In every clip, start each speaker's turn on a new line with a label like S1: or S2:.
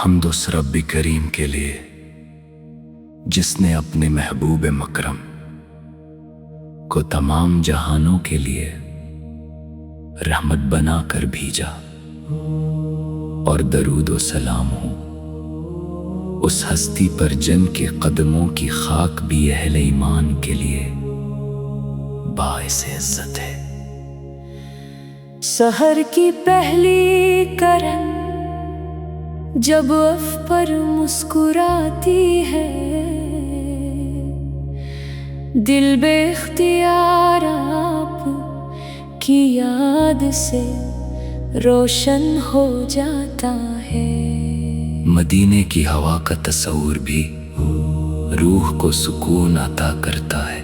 S1: हम्द उस रब्बी करीम के लिए जिसने अपने महबूब मकरम को तमाम जहानों के लिए रहमत बनाकर भेजा, और दरूद व सलाम हो उस हस्ती पर जिन के कदमों की खाक भी अहले ईमान के लिए बाइस इज्जत है।
S2: सहर की पहली करन जब अफ पर मुस्कुराती है, दिल बेख्तियार आप की याद से रोशन हो जाता है।
S1: मदीने की हवा का तस्वुर भी रूह को सुकून अता करता है,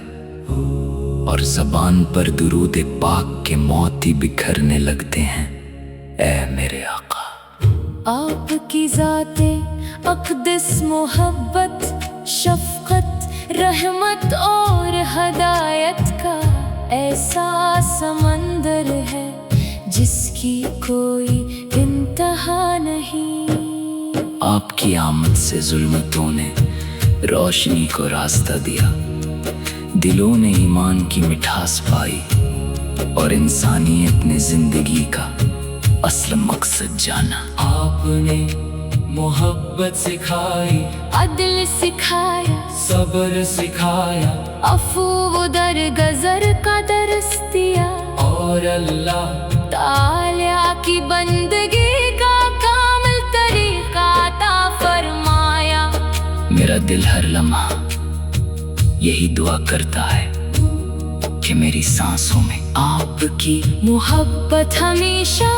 S1: और ज़बान पर दुरूद पाक के मोती बिखरने लगते हैं। ऐ मेरे आका,
S2: आपकी ज़ाते अक़दस मोहब्बत, शफ़क़त, रहमत और हदायत का ऐसा समंदर है जिसकी कोई इंतहा नहीं।
S1: आपकी आमद से ज़ुल्मतों ने रोशनी को रास्ता दिया, दिलों ने ईमान की मिठास पाई, और इंसानियत ने जिंदगी का असल मकसद जाना। आपने मोहब्बत सिखाई,
S2: अदल सिखाया,
S1: सब्र सिखाया,
S2: अफू व दरगज़र का दर्स दिया,
S1: और अल्लाह
S2: ताला की बंदगी का कामिल तरीका अता फरमाया।
S1: मेरा दिल हर लम्हा यही दुआ करता है कि मेरी सांसों में आपकी
S2: मोहब्बत हमेशा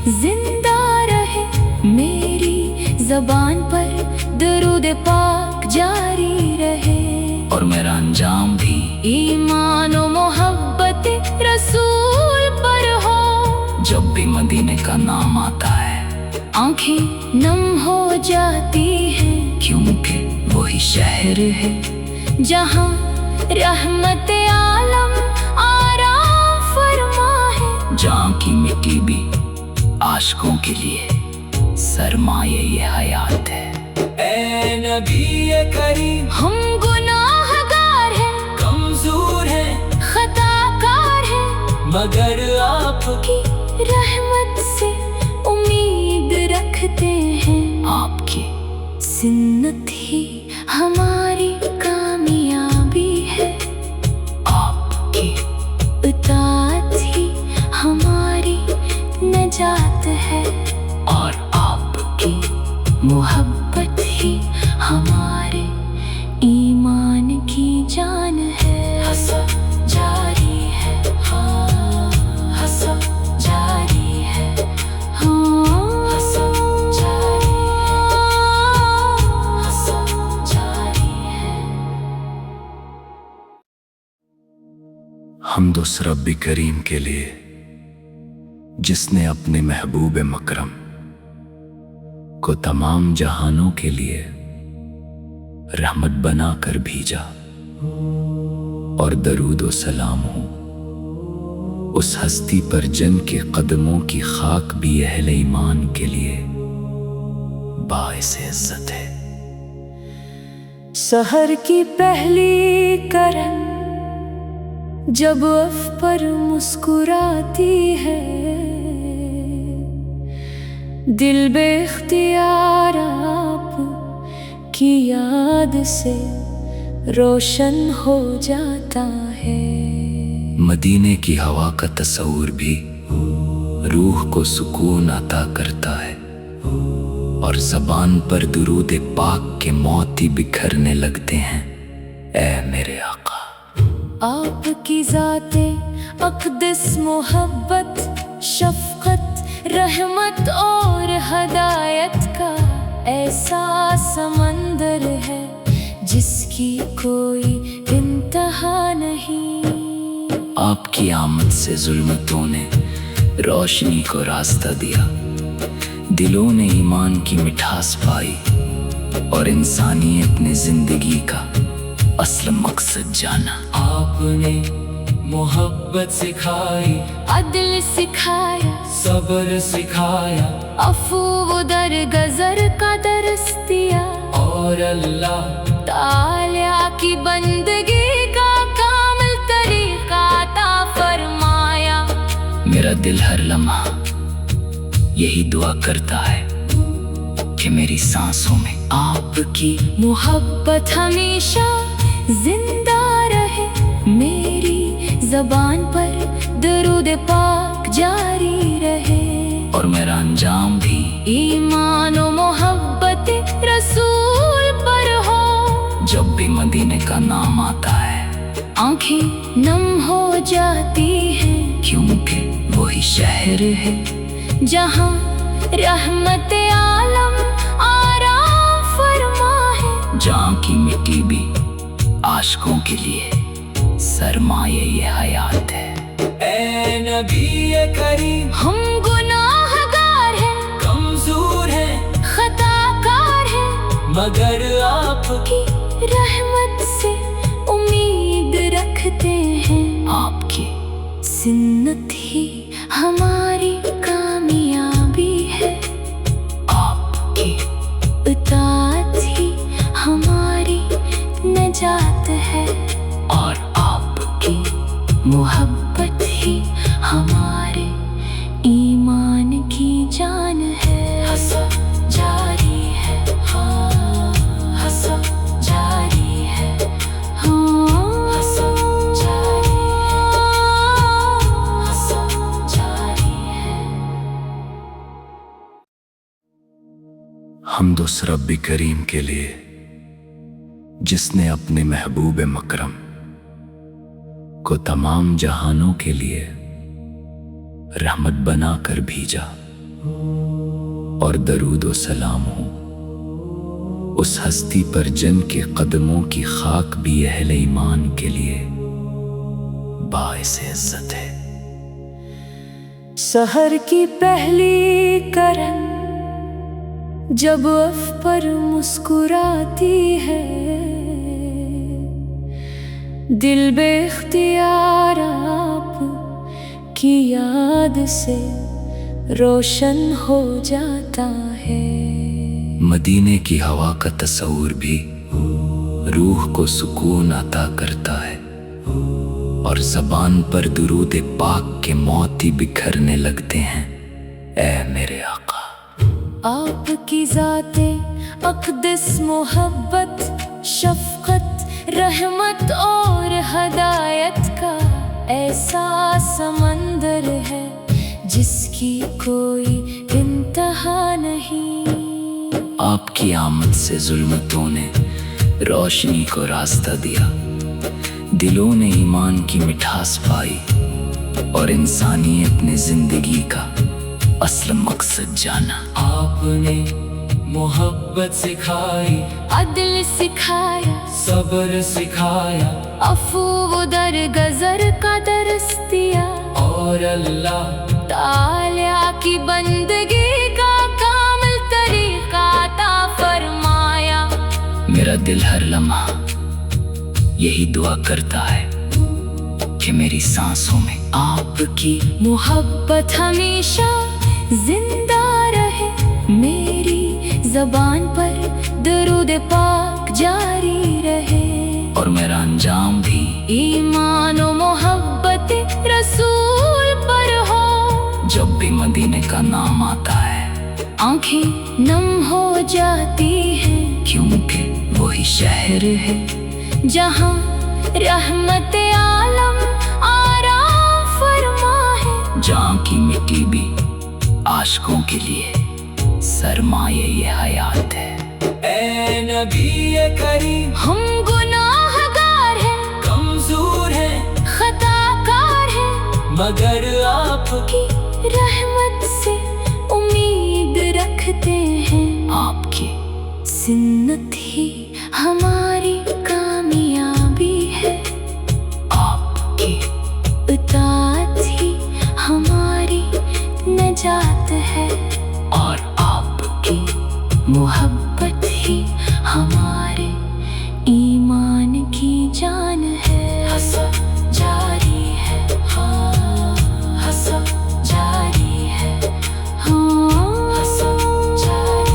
S2: जिंदा रहे, मेरी ज़बान पर दरूद पाक जारी रहे,
S1: और मेरा अंजाम भी
S2: ईमान और मोहब्बत रसूल पर हो।
S1: जब भी मदीने का नाम आता है
S2: आंखें नम हो जाती हैं,
S1: क्योंकि वही शहर है
S2: जहाँ रहमत आलम आराम फरमा है,
S1: जहाँ की मिट्टी भी आशिकों के लिए सरमाए ये हयात है। ऐ नबी करीम,
S2: हम गुनाहगार हैं,
S1: कमजोर हैं,
S2: खताकार हैं,
S1: मगर आपकी
S2: की रहमत से उम्मीद रखते हैं।
S1: आपकी
S2: सिन्नत ही हमारी कामयाबी है,
S1: आपकी
S2: इताअत ही हमारी नजात है,
S1: और आपकी
S2: मोहब्बत ही हमारे ईमान की जान है। हसब जारी है, हाँ हसब जारी है, हाँ हसब जारी है, हसब जारी है।
S1: हम्द उस रब्बी करीम के लिए जिसने अपने महबूब मकरम को तमाम जहानों के लिए रहमत बनाकर भेजा, और दरूद व सलाम हो उस हस्ती पर जिन के कदमों की खाक भी अहले ईमान के लिए बाइस इज्जत है।
S2: सहर की पहली करन जब अफ पर मुस्कुराती है, दिल बेख्तियार आप की याद से रोशन हो जाता है।
S1: मदीने की हवा का तस्वुर भी रूह को सुकून अता करता है, और ज़बान पर दुरूद पाक के मोती बिखरने लगते हैं। ऐ मेरे आका,
S2: आपकी ज़ाते अक़दस मोहब्बत, शफ़क़त, रहमत और हदायत का ऐसा समंदर है जिसकी कोई इंतहा नहीं।
S1: आपकी आमद से ज़ुल्मतों ने रोशनी को रास्ता दिया, दिलों ने ईमान की मिठास पाई, और इंसानियत ने जिंदगी का असल मकसद जाना। आपने मोहब्बत सिखाई,
S2: अदल सिखाया,
S1: सब्र सिखाया,
S2: अफू व दर गजर का दर्स दिया,
S1: और अल्लाह
S2: ताला की बंदगी का कामिल तरीका अता फरमाया।
S1: मेरा दिल हर लम्हा यही दुआ करता है कि मेरी सांसों में आपकी
S2: मोहब्बत हमेशा जिंदा रहे, मेरी जबान पर दरूद पाक जारी रहे,
S1: और मेरा अंजाम भी
S2: ईमान और मोहब्बत रसूल पर हो।
S1: जब भी मदीने का नाम आता है
S2: आंखें नम हो जाती हैं,
S1: क्योंकि वही शहर है
S2: जहां रहमत आलम आराम फरमा है।
S1: जहाँ की मिट्टी भी आशिकों के लिए सरमाए ये हयात है। ऐ नबी करीम,
S2: हम गुनाहगार हैं,
S1: कमजोर हैं,
S2: खताकार हैं,
S1: मगर आपकी
S2: की रहमत से उम्मीद रखते हैं।
S1: आपकी
S2: सिन्नत ही हमारी कामयाबी है,
S1: आपकी
S2: इताअत ही हमारी नजात है,
S1: और आपकी
S2: मोहब्बत ही हमारे ईमान की जान है। हंसो जारी है, हाँ हंसो जारी है, हाँ हंसो जारी है, हंसो जारी है।
S1: हम्द उस रब्बी करीम के लिए जिसने अपने महबूब मकरम को तमाम जहानों के लिए रहमत बनाकर भेजा, और दरूद व सलाम हो उस हस्ती पर जिनके कदमों की खाक भी अहले ईमान के लिए बाइस इज्जत है।
S2: सहर की पहली करन जब अफ पर मुस्कुराती है, दिल बेख्तियार आप की याद से रोशन हो जाता है।
S1: मदीने की हवा का तस्वुर भी रूह को सुकून अता करता है, और ज़बान पर दुरूद पाक के मोती बिखरने लगते हैं। ऐ मेरे आका,
S2: आपकी ज़ाते अक़दस मोहब्बत, शफ़क़त, रहमत और हदायत का ऐसा समंदर है जिसकी कोई इंतहा नहीं।
S1: आपकी आमद से जुल्मतों ने रोशनी को रास्ता दिया, दिलों ने ईमान की मिठास पाई, और इंसानियत ने जिंदगी का असल मकसद जाना। आपने मोहब्बत सिखाई,
S2: अदल सिखाया,
S1: सब्र सिखाया,
S2: अफू दर गजर का दर्स दिया,
S1: और अल्लाह
S2: ताला की बंदगी का कामिल तरीका अता फरमाया।
S1: मेरा दिल हर लम्हा यही दुआ करता है कि मेरी सांसों में आपकी
S2: मोहब्बत हमेशा जिंदा रहे, मेरी जबान पर दरूद पाक जारी रहे,
S1: और मेरा अंजाम भी
S2: ईमान और मोहब्बत रसूल पर हो।
S1: जब भी मदीने का नाम आता है
S2: आंखें नम हो जाती हैं,
S1: क्योंकि वही शहर है
S2: जहां रहमत आलम आराम फरमा है।
S1: जहाँ की मिट्टी भी आशिकों के लिए सरमाए ये हयात है। ऐ नबी करीम,
S2: हम गुनाहगार हैं,
S1: कमजोर हैं,
S2: खताकार हैं,
S1: मगर आपकी
S2: की रहमत से उम्मीद रखते हैं।
S1: आपकी
S2: सिन्नत ही हमारी कामयाबी है,
S1: आपकी
S2: इताअत ही हमारी नजात है,
S1: और आपकी
S2: मोहब्बत ही हमारे ईमान की जान है। हंसो जारी है, हाँ हंसो जारी है, हाँ हंसो जारी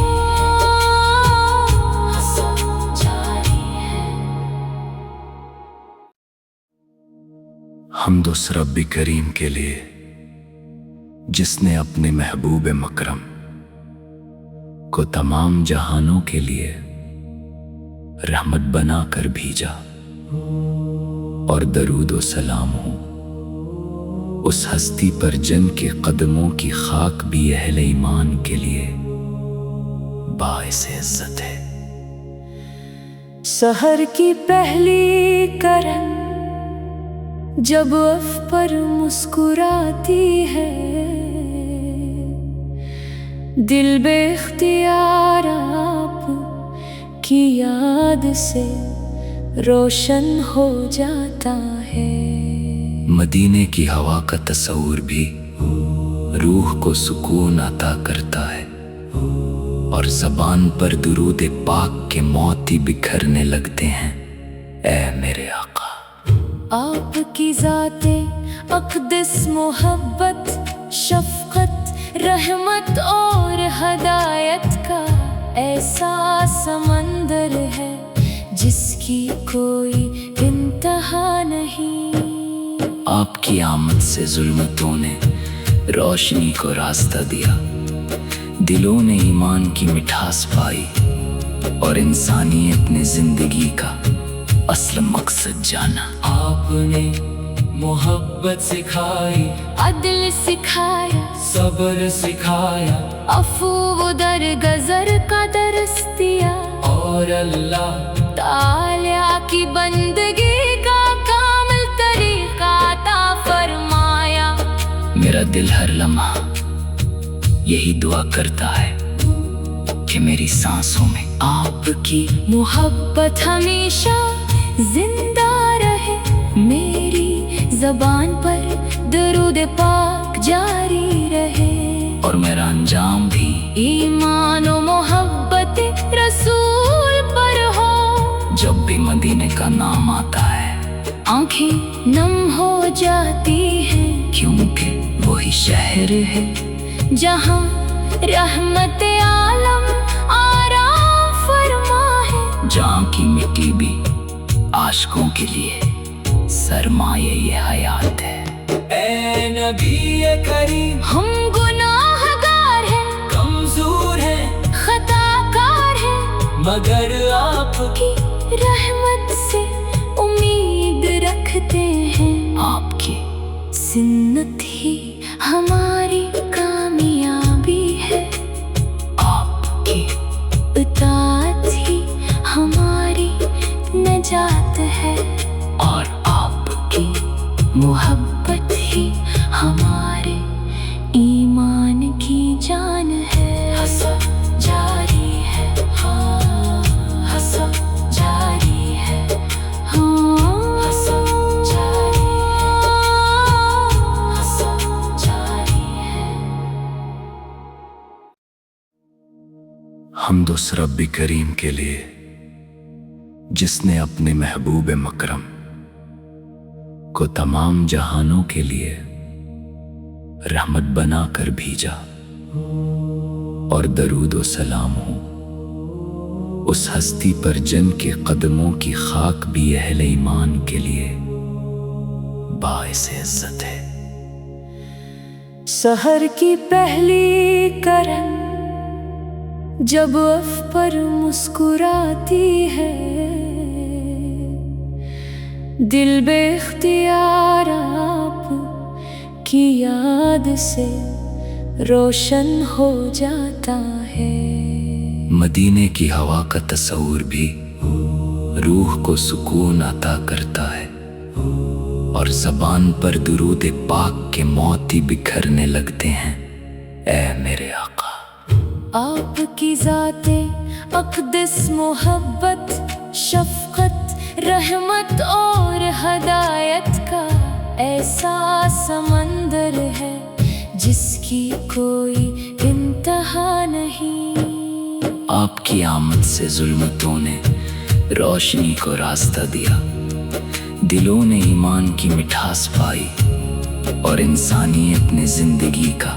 S1: حمد اس رب کریم کے لیے جس نے اپنے محبوب مکرم کو تمام جہانوں کے لیے رحمت بنا کر بھیجا، اور درود و سلام ہو اس ہستی پر جن کے قدموں کی خاک بھی اہل ایمان کے لیے باعث عزت ہے۔
S2: سحر کی پہلی کرن جب اف پر مسکراتی ہے، دل بے اختیار آپ کی یاد سے روشن ہو جاتا ہے۔
S1: مدینے کی ہوا کا تصور بھی روح کو سکون عطا کرتا ہے، اور زبان پر درود پاک کے موتی بکھرنے لگتے ہیں۔ اے میرے آقا،
S2: آپ کی ذات اقدس محبت، شفقت، رحمت اور ہدایت کا ایسا سمندر ہے جس کی کوئی انتہا نہیں۔
S1: آپ کی آمد سے ظلمتوں نے روشنی کو راستہ دیا، دلوں نے ایمان کی مٹھاس پائی، اور انسانیت نے زندگی کا اصل مقصد جانا۔ آپ نے محبت سکھائی،
S2: عدل سکھایا،
S1: صبر سکھایا،
S2: عفو و درگزر کا درس دیا،
S1: اور اللہ
S2: تعالیٰ کی بندگی کا کامل طریقہ عطا فرمایا۔
S1: میرا دل ہر لمحہ یہی دعا کرتا ہے کہ میری سانسوں میں آپ کی
S2: محبت ہمیشہ زندہ رہے، میری زبان پر درود پاک جاری رہے،
S1: اور میرا انجام بھی
S2: ایمان و محبت رسول پر ہو۔
S1: جب بھی مدینے کا نام آتا ہے
S2: آنکھیں نم ہو جاتی ہیں،
S1: کیونکہ وہی شہر ہے
S2: جہاں رحمت عالم آرام فرما ہے،
S1: جہاں کی مٹی بھی عاشقوں کے لیے سرمایہ یہ حیات ہے۔ اے نبی کریم،
S2: ہم گناہ گار ہیں،
S1: کمزور ہیں،
S2: خطا کار ہیں،
S1: مگر آپ
S2: کی رحمت سے امید رکھتے ہیں۔
S1: آپ کی
S2: سنت ہی ہماری کامیابی ہے،
S1: آپ کی
S2: اطاعت ہی ہماری نجات ہے،
S1: اور آپ کی
S2: محبت ہی ہمارے ایمان کی جان ہے۔ حسب جاری ہے، ہاں حسب جاری ہے، ہاں حسب جاری ہے، حسب جاری ہے۔
S1: حمد اس رب کریم کے لیے جس نے اپنے محبوب مکرم کو تمام جہانوں کے لیے رحمت بنا کر بھیجا، اور درود و سلام ہو اس ہستی پر جن کے قدموں کی خاک بھی اہل ایمان کے لیے باعث عزت ہے۔
S2: سحر کی پہلی کرن جب اف پر مسکراتی ہے، دل بے اختیار آپ کی یاد سے روشن ہو جاتا ہے۔
S1: مدینے کی ہوا کا تصور بھی روح کو سکون عطا کرتا ہے، اور زبان پر درود پاک کے موتی بکھرنے لگتے ہیں۔ اے میرے آقا،
S2: آپ کی ذات اقدس محبت، شفقت، رحمت اور ہدایت کا ایسا سمندر ہے جس کی کوئی انتہا نہیں۔
S1: آپ کی آمد سے ظلمتوں نے روشنی کو راستہ دیا، دلوں نے ایمان کی مٹھاس پائی، اور انسانیت نے زندگی کا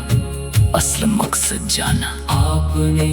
S1: اصل مقصد جانا۔ آپ نے